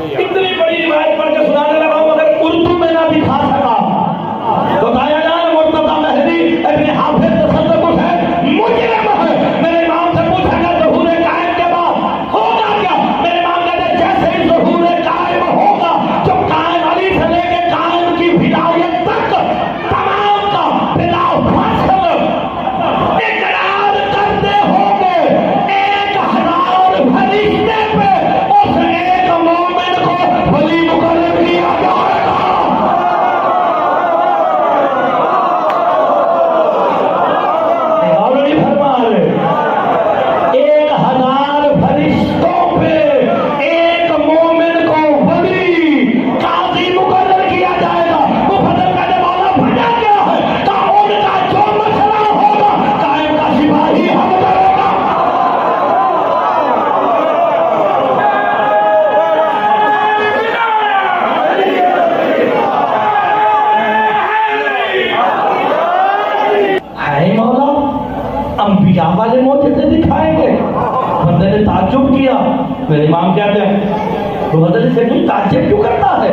اتنی بڑی روایت پڑھ کے سنانے لگا ہوں، اگر اردو میں نہ دکھا سکا تو دایا جان مرتضی مہدی ابن حافظ تصدق ہے، مجرم ہے۔ میرے امام سے پوچھا گیا ظہور قائم کے بعد ہوگا کیا؟ میرے امام کہتے ہیں جیسے ہی ظہور قائم ہوگا، جو قائم علی سے لے کے قائم کی ہدایت تک تمام کا بلا فصل اقرار کرتے ہوں گے، 1000 فرشتے پہ اس ایک مومن کو ولی مقرر کیا جائے گا۔ آلریڈی فرما رہے 1000 فرشتوں پہ ایک مومن کو ولی قاضی مقرر کیا جائے گا۔ مفسر کہتے مولا وجہ کیا ہے؟ کہ ان کا جو مسئلہ ہوگا قائم کا سپاہی حل کرے گا۔ ہے مولا انبیاء والے معجزے دکھائیں گے؟ بندے نے تعجب کیا۔ میرے امام کہتے ہیں تو حضرت سے کوئی تعجب کیوں کرتا ہے؟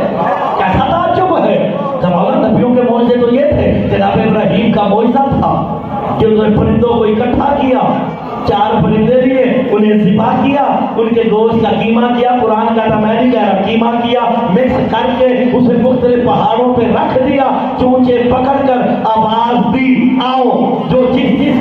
کیسا تعجب ہے؟ کہ مولا نبیوں کے معجزے تو یہ تھے، جناب ابراہیم کا معجزہ تھا کہ انہوں نے پرندوں کو اکٹھا کیا، 4 پرندے لیے، انہیں ذبح کیا، ان کے گوشت کا قیمہ کیا، قرآن کا میں نہیں کہہ رہا، قیمہ کیا، مکس کر کے اسے مختلف پہاڑوں پہ رکھ دیا، چونچے پکڑ کر آواز دی، آؤ جو جس